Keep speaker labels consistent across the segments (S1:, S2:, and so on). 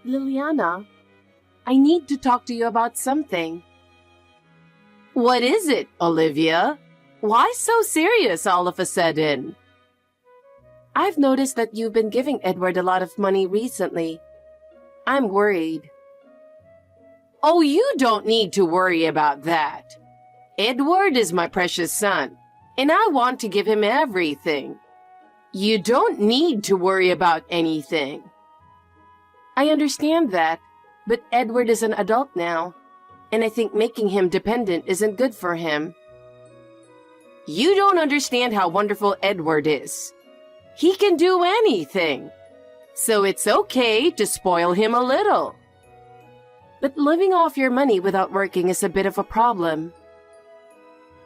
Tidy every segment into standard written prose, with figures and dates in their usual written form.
S1: Liliana, I need to talk to you about something.
S2: What is it, Olivia? Why so serious all of a sudden?
S1: I've noticed that you've been giving Edward a lot of money recently. I'm worried.
S2: Oh, you don't need to worry about that. Edward is my precious son, and I want to give him everything. You don't need to worry about anything.
S1: I understand that, but Edward is an adult now, and I think making him dependent isn't good for him.
S2: You don't understand how wonderful Edward is. He can do anything. So it's okay to spoil him a little.
S1: But living off your money without working is a bit of a problem.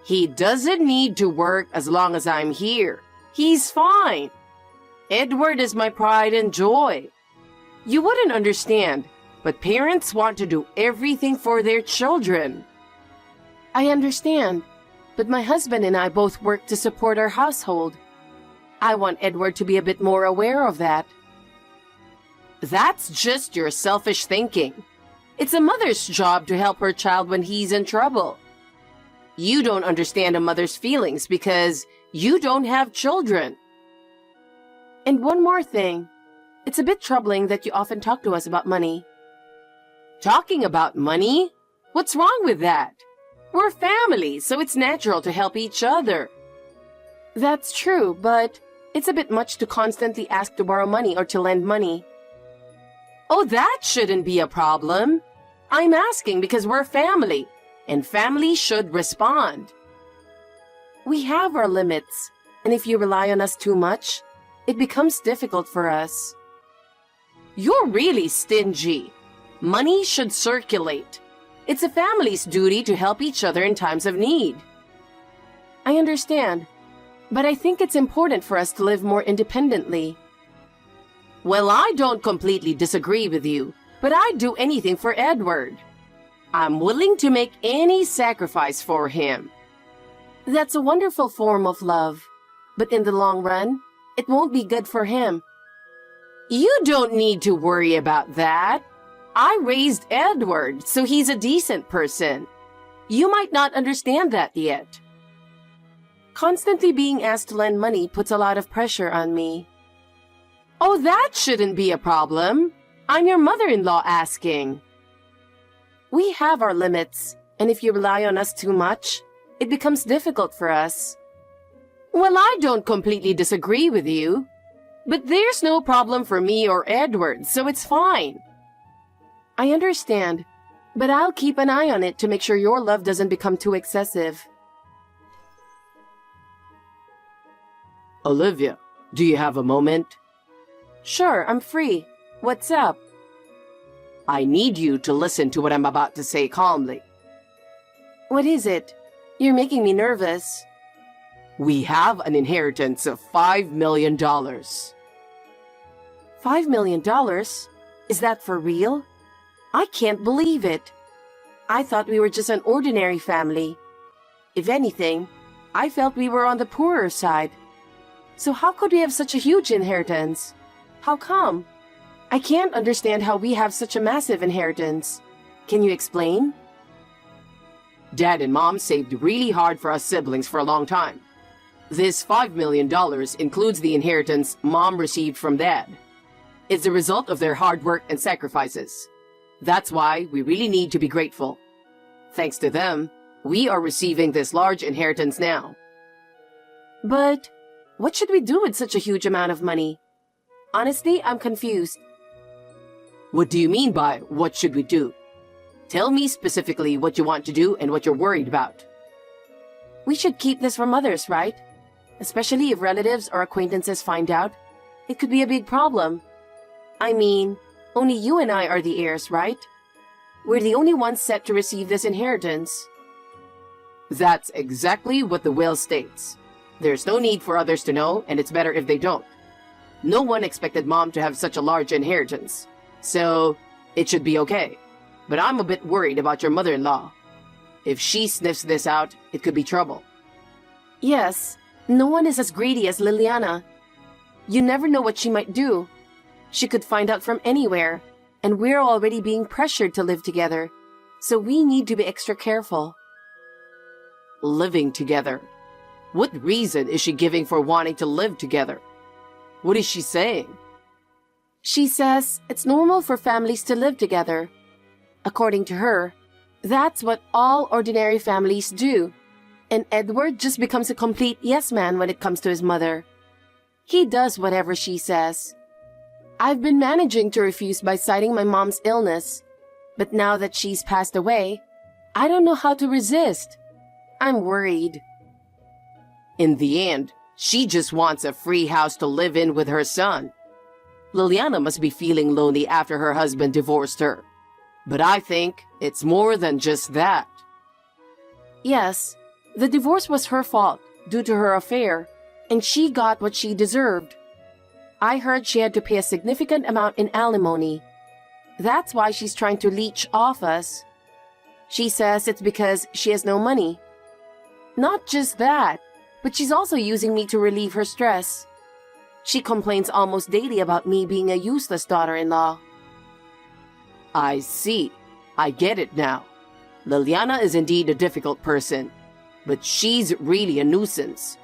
S2: He doesn't need to work as long as I'm here. He's fine. Edward is my pride and joy. You wouldn't understand, but parents want to do everything for their children.
S1: I understand, but my husband and I both work to support our household. I want Edward to be a bit more aware of that.
S2: That's just your selfish thinking. It's a mother's job to help her child when he's in trouble. You don't understand a mother's feelings because you don't have children.
S1: And one more thing. It's a bit troubling that you often talk to us about money.
S2: Talking about money? What's wrong with that? We're family, so it's natural to help each other.
S1: That's true, but it's a bit much to constantly ask to borrow money or to lend money.
S2: Oh, that shouldn't be a problem. I'm asking because we're family, and family should respond.
S1: We have our limits, and if you rely on us too much, it becomes difficult for us.
S2: You're really stingy. Money should circulate. It's a family's duty to help each other in times of need.
S1: I understand, but I think it's important for us to live more independently.
S2: Well, I don't completely disagree with you, but I'd do anything for Edward. I'm willing to make any sacrifice for him.
S1: That's a wonderful form of love, but in the long run, it won't be good for him.
S2: You don't need to worry about that. I raised Edward, so he's a decent person. You might not understand that yet.
S1: Constantly being asked to lend money puts a lot of pressure on me.
S2: Oh, that shouldn't be a problem. I'm your mother-in-law asking.
S1: We have our limits, and if you rely on us too much, it becomes difficult for us.
S2: Well, I don't completely disagree with you, but there's no problem for me or Edward, so it's fine.
S1: I understand, but I'll keep an eye on it to make sure your love doesn't become too excessive.
S2: Olivia, do you have a moment?
S1: Sure, I'm free. What's up?
S2: I need you to listen to what I'm about to say calmly.
S1: What is it? You're making me nervous.
S2: We have an inheritance of $5 million.
S1: $5 million? Is that for real? I can't believe it. I thought we were just an ordinary family. If anything, I felt we were on the poorer side. So how could we have such a huge inheritance? How come? I can't understand how we have such a massive inheritance. Can you explain?
S2: Dad and Mom saved really hard for us siblings for a long time. This $5 million includes the inheritance Mom received from Dad. It's a result of their hard work and sacrifices. That's why we really need to be grateful. Thanks to them, we are receiving this large inheritance now.
S1: But what should we do with such a huge amount of money? Honestly, I'm confused.
S2: What do you mean by what should we do? Tell me specifically what you want to do and what you're worried about.
S1: We should keep this from others, right? Especially if relatives or acquaintances find out. It could be a big problem. I mean, only you and I are the heirs, right? We're the only ones set to receive this inheritance.
S2: That's exactly what the will states. There's no need for others to know, and it's better if they don't. No one expected Mom to have such a large inheritance, so it should be okay. But I'm a bit worried about your mother-in-law. If she sniffs this out, it could be trouble.
S1: Yes, no one is as greedy as Liliana. You never know what she might do. She could find out from anywhere, and we're already being pressured to live together, so we need to be extra careful.
S2: Living together. What reason is she giving for wanting to live together? What is she saying?
S1: She says it's normal for families to live together. According to her, that's what all ordinary families do, and Edward just becomes a complete yes man when it comes to his mother. He does whatever she says. I've been managing to refuse by citing my mom's illness, but now that she's passed away, I don't know how to resist. I'm worried.
S2: In the end, she just wants a free house to live in with her son. Liliana must be feeling lonely after her husband divorced her. But I think it's more than just that.
S1: Yes, the divorce was her fault due to her affair, and she got what she deserved. I heard she had to pay a significant amount in alimony. That's why she's trying to leech off us. She says it's because she has no money. Not just that, but she's also using me to relieve her stress. She complains almost daily about me being a useless daughter-in-law.
S2: I see. I get it now. Liliana is indeed a difficult person, but she's really a nuisance.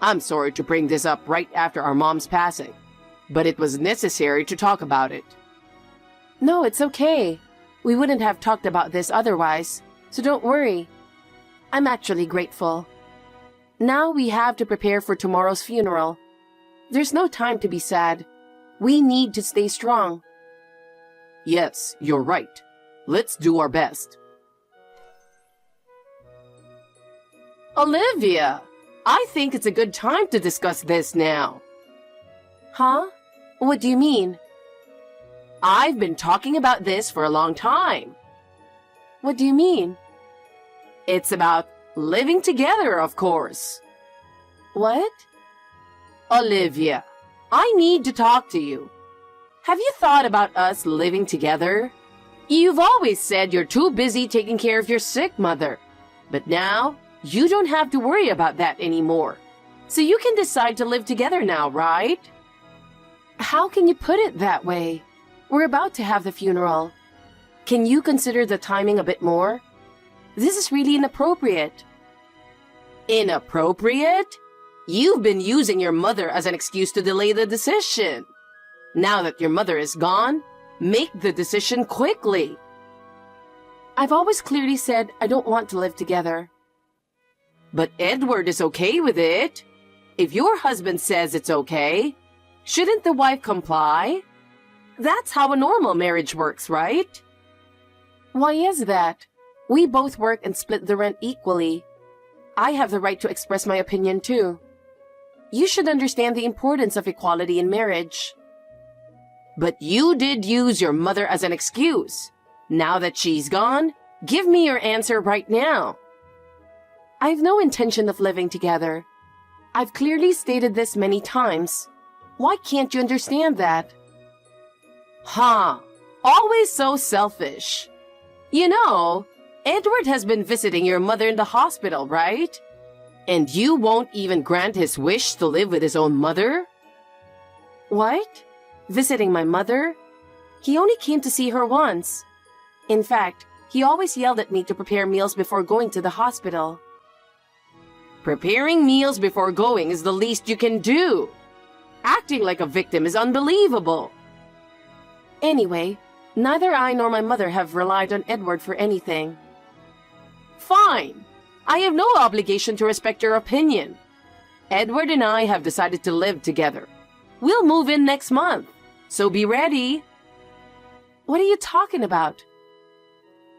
S2: I'm sorry to bring this up right after our mom's passing, but it was necessary to talk about it.
S1: No, it's okay. We wouldn't have talked about this otherwise, so don't worry. I'm actually grateful. Now we have to prepare for tomorrow's funeral. There's no time to be sad. We need to stay strong.
S2: Yes, you're right. Let's do our best. Olivia, I think it's a good time to discuss this now.
S1: Huh? What do you mean?
S2: I've been talking about this for a long time.
S1: What do you mean?
S2: It's about living together, of course.
S1: What?
S2: Olivia, I need to talk to you. Have you thought about us living together? You've always said you're too busy taking care of your sick mother. But now, you don't have to worry about that anymore. So you can decide to live together now, right?
S1: How can you put it that way? We're about to have the funeral. Can you consider the timing a bit more? This is really inappropriate.
S2: Inappropriate? You've been using your mother as an excuse to delay the decision. Now that your mother is gone, make the decision quickly.
S1: I've always clearly said I don't want to live together.
S2: But Edward is okay with it. If your husband says it's okay, shouldn't the wife comply? That's how a normal marriage works, right?
S1: Why is that? We both work and split the rent equally. I have the right to express my opinion too. You should understand the importance of equality in marriage.
S2: But you did use your mother as an excuse. Now that she's gone, give me your answer right now.
S1: I've no intention of living together. I've clearly stated this many times. Why can't you understand that?
S2: Huh. Always so selfish. You know, Edward has been visiting your mother in the hospital, right? And you won't even grant his wish to live with his own mother?
S1: What? Visiting my mother? He only came to see her once. In fact, he always yelled at me to prepare meals before going to the hospital.
S2: Preparing meals before going is the least you can do. Acting like a victim is unbelievable.
S1: Anyway, neither I nor my mother have relied on Edward for anything.
S2: Fine. I have no obligation to respect your opinion. Edward and I have decided to live together. We'll move in next month, so be ready.
S1: What are you talking about?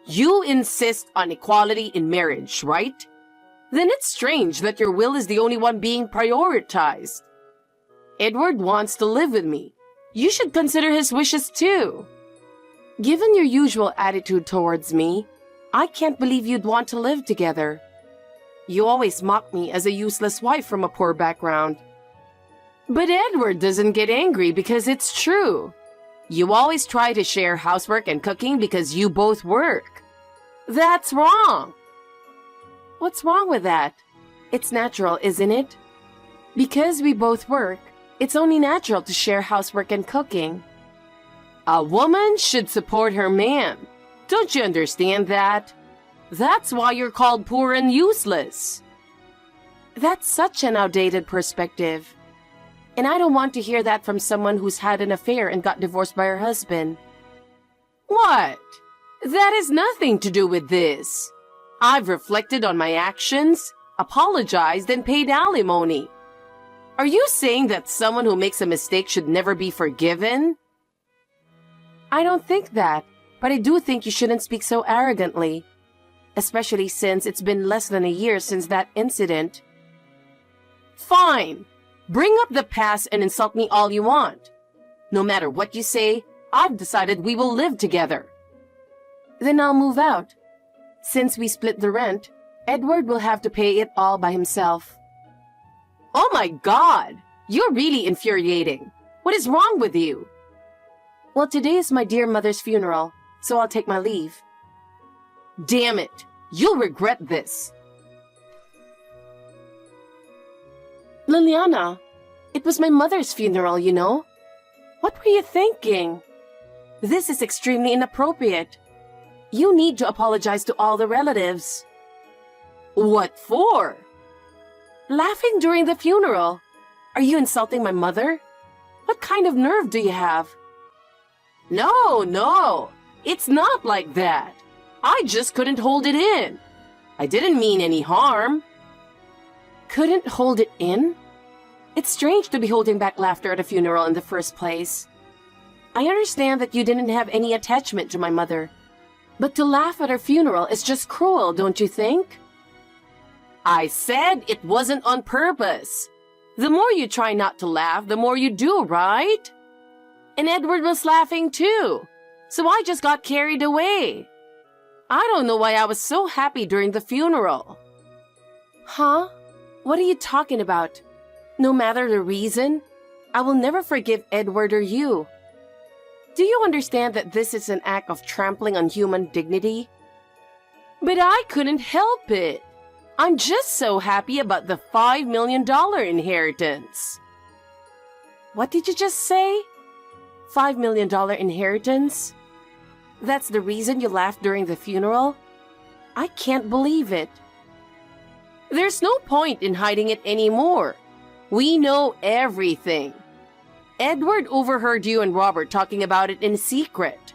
S2: You insist on equality in marriage, right? Then it's strange that your will is the only one being prioritized. Edward wants to live with me. You should consider his wishes too.
S1: Given your usual attitude towards me, I can't believe you'd want to live together. You always mock me as a useless wife from a poor background.
S2: But Edward doesn't get angry because it's true. You always try to share housework and cooking because you both work. That's wrong.
S1: What's wrong with that? It's natural, isn't it? Because we both work, it's only natural to share housework and cooking.
S2: A woman should support her man. Don't you understand that? That's why you're called poor and useless.
S1: That's such an outdated perspective. And I don't want to hear that from someone who's had an affair and got divorced by her husband.
S2: What? That has nothing to do with this. I've reflected on my actions, apologized, and paid alimony. Are you saying that someone who makes a mistake should never be forgiven?
S1: I don't think that, but I do think you shouldn't speak so arrogantly, especially since it's been less than a year since that incident.
S2: Fine. Bring up the past and insult me all you want. No matter what you say, I've decided we will live together.
S1: Then I'll move out. Since we split the rent, Edward will have to pay it all by himself.
S2: Oh my God! You're really infuriating. What is wrong with you?
S1: Well, today is my dear mother's funeral, so I'll take my leave.
S2: Damn it! You'll regret this.
S1: Liliana, it was my mother's funeral, you know. What were you thinking? This is extremely inappropriate. You need to apologize to all the relatives.
S2: What for?
S1: Laughing during the funeral. Are you insulting my mother? What kind of nerve do you have?
S2: No. It's not like that. I just couldn't hold it in. I didn't mean any harm.
S1: Couldn't hold it in? It's strange to be holding back laughter at a funeral in the first place. I understand that you didn't have any attachment to my mother, but to laugh at her funeral is just cruel, don't you think?
S2: I said it wasn't on purpose. The more you try not to laugh, the more you do, right? And Edward was laughing too, so I just got carried away. I don't know why I was so happy during the funeral.
S1: Huh? What are you talking about? No matter the reason, I will never forgive Edward or you. Do you understand that this is an act of trampling on human dignity?
S2: But I couldn't help it. I'm just so happy about the $5 million inheritance.
S1: What did you just say? $5 million inheritance? That's the reason you laughed during the funeral? I can't believe it.
S2: There's no point in hiding it anymore. We know everything. Edward overheard you and Robert talking about it in secret.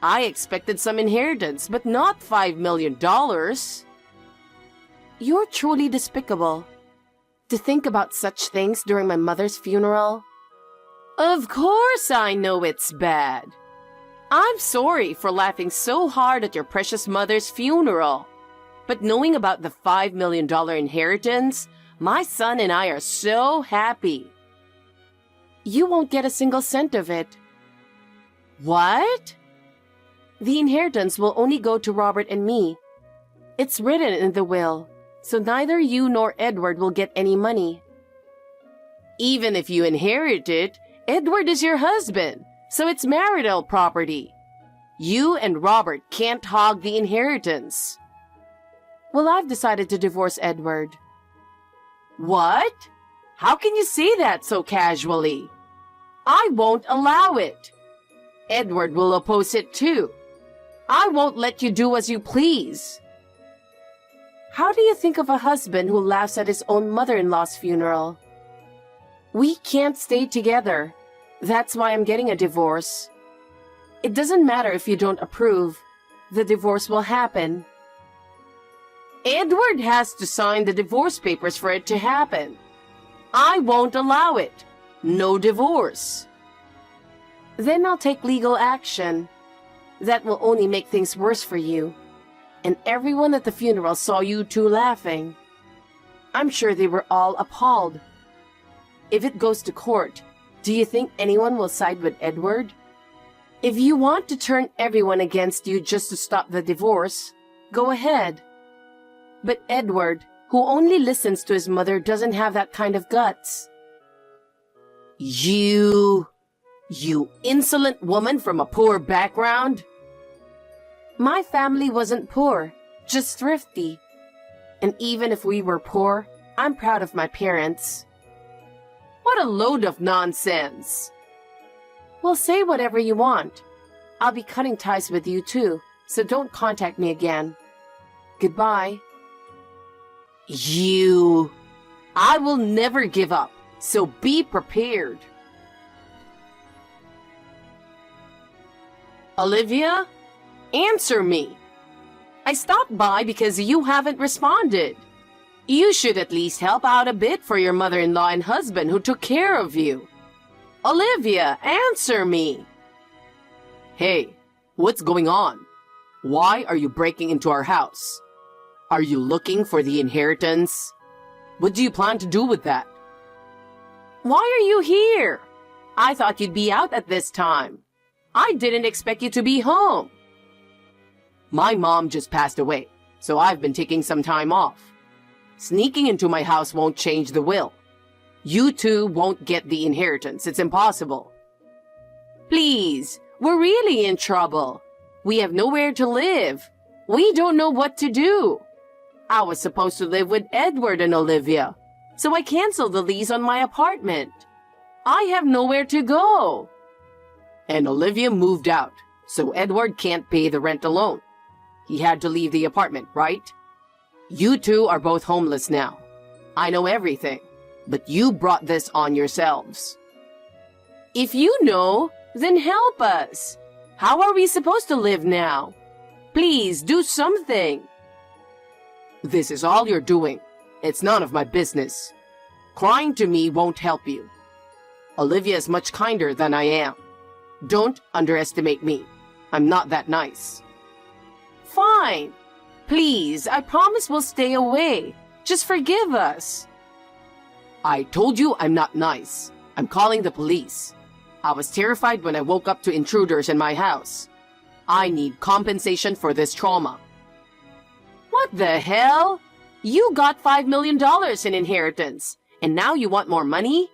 S2: I expected some inheritance, but not $5 million.
S1: You're truly despicable. To think about such things during my mother's funeral?
S2: Of course I know it's bad. I'm sorry for laughing so hard at your precious mother's funeral. But knowing about the $5 million inheritance, my son and I are so happy.
S1: You won't get a single cent of it.
S2: What?
S1: The inheritance will only go to Robert and me. It's written in the will, so neither you nor Edward will get any money.
S2: Even if you inherit it, Edward is your husband, so it's marital property. You and Robert can't hog the inheritance.
S1: Well, I've decided to divorce Edward.
S2: What? How can you say that so casually? I won't allow it. Edward will oppose it too. I won't let you do as you please.
S1: How do you think of a husband who laughs at his own mother-in-law's funeral? We can't stay together. That's why I'm getting a divorce. It doesn't matter if you don't approve. The divorce will happen.
S2: Edward has to sign the divorce papers for it to happen. I won't allow it. No divorce.
S1: Then I'll take legal action. That will only make things worse for you. And everyone at the funeral saw you two laughing. I'm sure they were all appalled. If it goes to court, do you think anyone will side with Edward? If you want to turn everyone against you just to stop the divorce, go ahead. But Edward, who only listens to his mother, doesn't have that kind of guts.
S2: You insolent woman from a poor background.
S1: My family wasn't poor, just thrifty. And even if we were poor, I'm proud of my parents.
S2: What a load of nonsense.
S1: Well, say whatever you want. I'll be cutting ties with you too, so don't contact me again. Goodbye.
S2: I will never give up, so be prepared. Olivia, answer me. I stopped by because you haven't responded. You should at least help out a bit for your mother-in-law and husband who took care of you. Olivia, answer me. Hey, what's going on? Why are you breaking into our house? Are you looking for the inheritance? What do you plan to do with that? Why are you here? I thought you'd be out at this time. I didn't expect you to be home. My mom just passed away, so I've been taking some time off. Sneaking into my house won't change the will. You two won't get the inheritance. It's impossible. Please, we're really in trouble. We have nowhere to live. We don't know what to do. I was supposed to live with Edward and Olivia, so I canceled the lease on my apartment. I have nowhere to go. And Olivia moved out, so Edward can't pay the rent alone. He had to leave the apartment, right? You two are both homeless now. I know everything, but you brought this on yourselves. If you know, then help us. How are we supposed to live now? Please do something. This is all you're doing. It's none of my business. Crying to me won't help you. Olivia is much kinder than I am. Don't underestimate me. I'm not that nice. Fine. Please, I promise we'll stay away. Just forgive us. I told you I'm not nice. I'm calling the police. I was terrified when I woke up to intruders in my house. I need compensation for this trauma. What the hell? You got $5 million in inheritance, and now you want more money?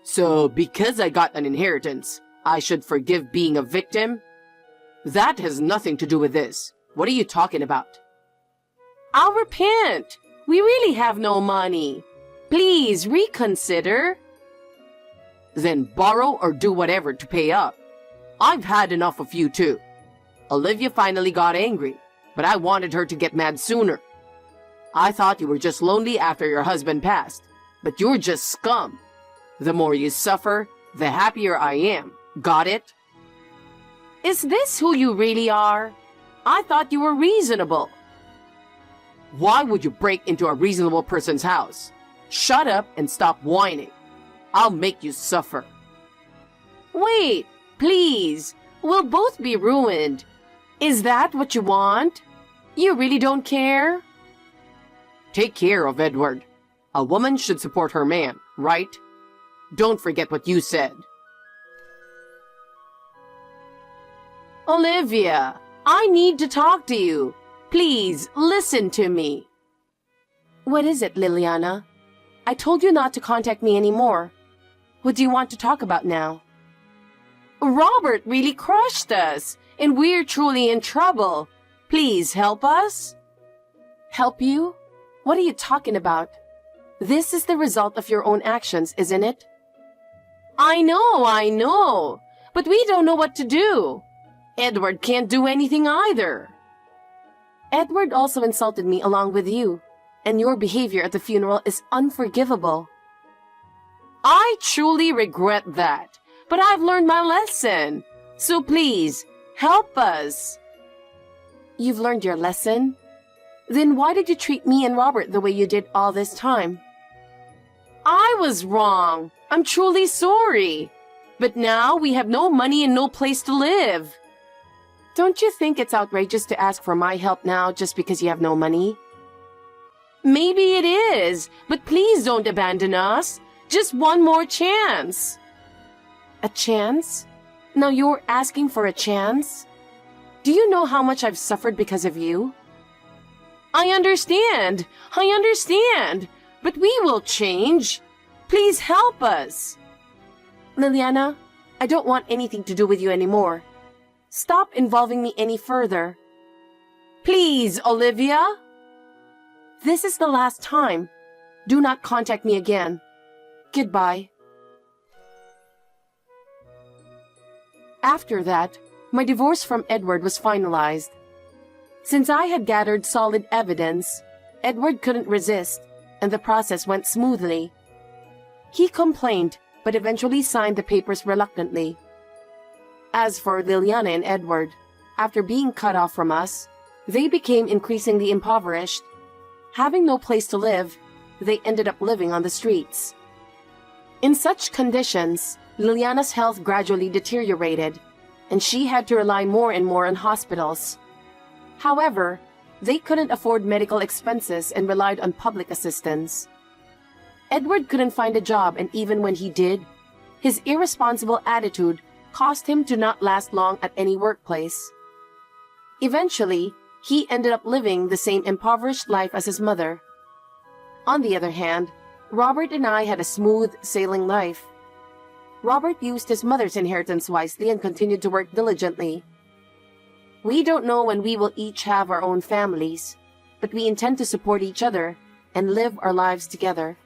S2: So, because I got an inheritance, I should forgive being a victim? That has nothing to do with this. What are you talking about? I'll repent. We really have no money. Please reconsider. Then borrow or do whatever to pay up. I've had enough of you too. Olivia finally got angry, but I wanted her to get mad sooner. I thought you were just lonely after your husband passed, but you're just scum. The more you suffer, the happier I am. Got it? Is this who you really are? I thought you were reasonable. Why would you break into a reasonable person's house? Shut up and stop whining. I'll make you suffer. Wait, please. We'll both be ruined. Is that what you want? You really don't care? Take care of Edward. A woman should support her man, right? Don't forget what you said. Olivia, I need to talk to you. Please, listen to me.
S1: What is it, Liliana? I told you not to contact me anymore. What do you want to talk about now?
S2: Robert really crushed us, and we're truly in trouble. Please help us.
S1: Help you? What are you talking about? This is the result of your own actions, isn't it?
S2: I know, but we don't know what to do. Edward can't do anything either.
S1: Edward also insulted me along with you, and your behavior at the funeral is unforgivable.
S2: I truly regret that, but I've learned my lesson. So please, help us.
S1: You've learned your lesson? Then why did you treat me and Robert the way you did all this time?
S2: I was wrong. I'm truly sorry. But now we have no money and no place to live.
S1: Don't you think it's outrageous to ask for my help now just because you have no money?
S2: Maybe it is, but please don't abandon us. Just one more chance.
S1: A chance? Now you're asking for a chance? Do you know how much I've suffered because of you?
S2: I understand, but we will change. Please help us.
S1: Liliana, I don't want anything to do with you anymore. Stop involving me any further.
S2: Please, Olivia.
S1: This is the last time. Do not contact me again. Goodbye. After that, my divorce from Edward was finalized. Since I had gathered solid evidence, Edward couldn't resist, and the process went smoothly. He complained, but eventually signed the papers reluctantly. As for Liliana and Edward, after being cut off from us, they became increasingly impoverished. Having no place to live, they ended up living on the streets. In such conditions, Liliana's health gradually deteriorated, and she had to rely more and more on hospitals. However, they couldn't afford medical expenses and relied on public assistance. Edward couldn't find a job, and even when he did, his irresponsible attitude caused him to not last long at any workplace. Eventually, he ended up living the same impoverished life as his mother. On the other hand, Robert and I had a smooth sailing life. Robert used his mother's inheritance wisely and continued to work diligently. We don't know when we will each have our own families, but we intend to support each other and live our lives together.